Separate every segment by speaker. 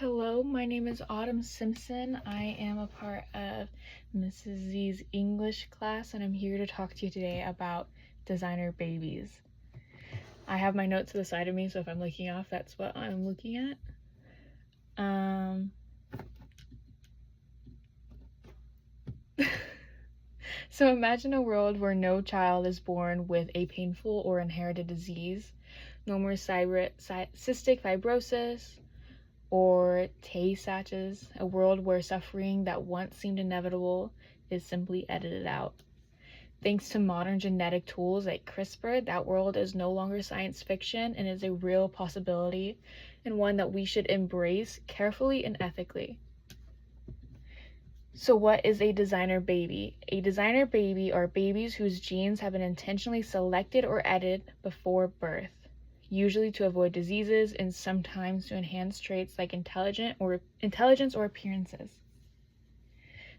Speaker 1: Hello, my name is Autumn Simpson. I am a part of Mrs. Z's English class, and I'm here to talk to you today about designer babies. I have my notes to the side of me, so if I'm looking off, that's what I'm looking at. So imagine a world where no child is born with a painful or inherited disease, no more cystic fibrosis, or Tay-Sachs, a world where suffering that once seemed inevitable is simply edited out. Thanks to modern genetic tools like CRISPR, that world is no longer science fiction and is a real possibility, and one that we should embrace carefully and ethically. So what is a designer baby? A designer baby are babies whose genes have been intentionally selected or edited before birth, usually to avoid diseases and sometimes to enhance traits like intelligence or appearances.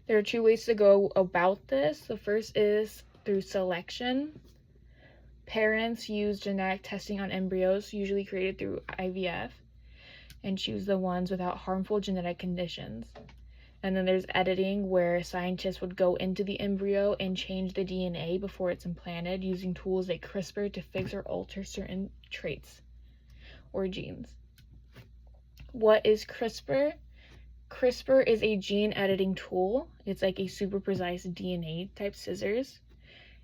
Speaker 1: There are two ways to go about this. The first is through selection. Parents use genetic testing on embryos, usually created through IVF, and choose the ones without harmful genetic conditions. And then there's editing, where scientists would go into the embryo and change the DNA before it's implanted using tools like CRISPR to fix or alter certain traits or genes. What is CRISPR? CRISPR is a gene editing tool. It's like a super precise DNA type scissors.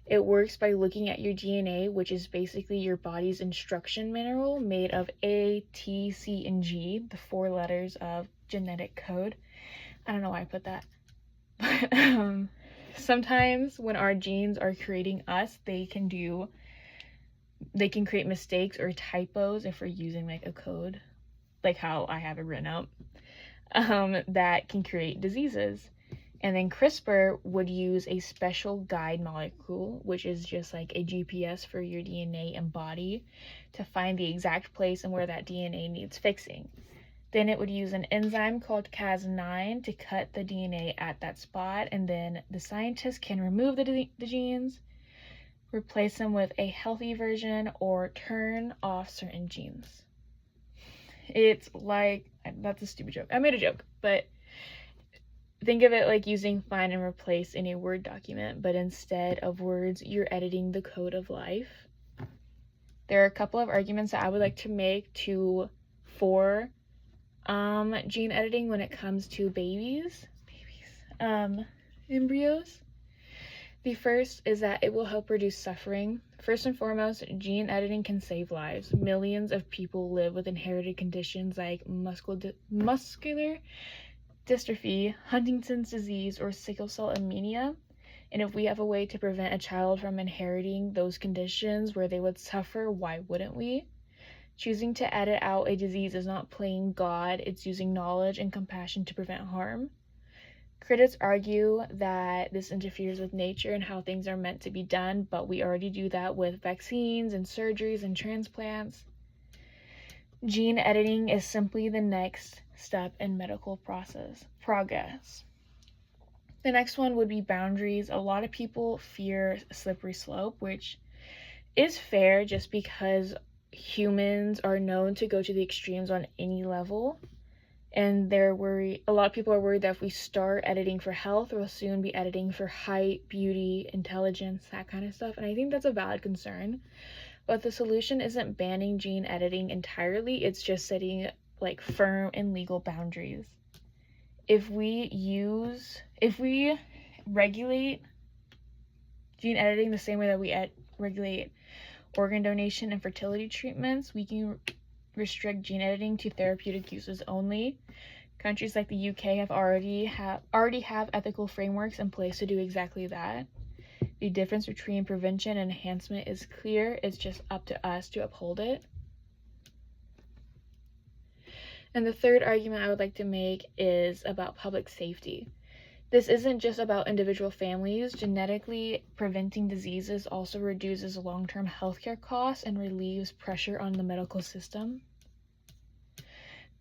Speaker 1: It works by looking at your DNA, which is basically your body's instruction manual made of A, T, C, and G, the 4 letters of genetic code. I don't know why I put that. But sometimes when our genes are creating us, they can create mistakes or typos if we're using like a code, like how I have it written out, that can create diseases. And then CRISPR would use a special guide molecule, which is just like a GPS for your DNA and body, to find the exact place and where that DNA needs fixing. Then it would use an enzyme called Cas9 to cut the DNA at that spot, and then the scientist can remove the genes, replace them with a healthy version, or turn off certain genes. It's like, that's a stupid joke. I made a joke, but think of it like using find and replace in a Word document, but instead of words, you're editing the code of life. There are a couple of arguments that I would like to make for gene editing when it comes to embryos. The first is that it will help reduce suffering. First and foremost, gene editing can save lives. Millions of people live with inherited conditions like muscular dystrophy, Huntington's disease, or sickle cell anemia. And if we have a way to prevent a child from inheriting those conditions where they would suffer, why wouldn't we? Choosing to edit out a disease is not playing God, it's using knowledge and compassion to prevent harm. Critics argue that this interferes with nature and how things are meant to be done, but we already do that with vaccines and surgeries and transplants. Gene editing is simply the next step in medical progress. The next one would be boundaries. A lot of people fear a slippery slope, which is fair just because humans are known to go to the extremes on any level, and a lot of people are worried that if we start editing for health, we'll soon be editing for height, beauty, intelligence, that kind of stuff, and I think that's a valid concern. But the solution isn't banning gene editing entirely, it's just setting like firm and legal boundaries. If we regulate gene editing the same way that we regulate organ donation and fertility treatments, we can restrict gene editing to therapeutic uses only. Countries like the UK already have ethical frameworks in place to do exactly that. The difference between prevention and enhancement is clear. It's just up to us to uphold it. And the third argument I would like to make is about public safety. This isn't just about individual families. Genetically preventing diseases also reduces long-term healthcare costs and relieves pressure on the medical system.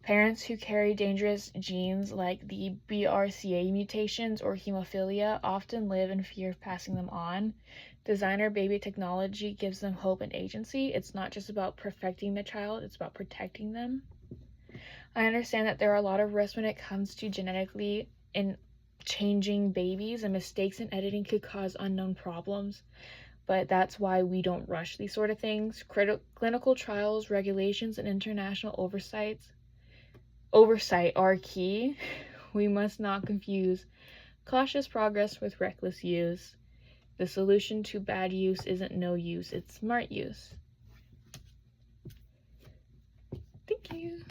Speaker 1: Parents who carry dangerous genes like the BRCA mutations or hemophilia often live in fear of passing them on. Designer baby technology gives them hope and agency. It's not just about perfecting the child, it's about protecting them. I understand that there are a lot of risks when it comes to genetically and changing babies, and mistakes in editing could cause unknown problems. But that's why we don't rush these sort of things. Clinical trials, regulations, and international oversight are key. We must not confuse cautious progress with reckless use. The solution to bad use isn't no use, it's smart use. Thank you.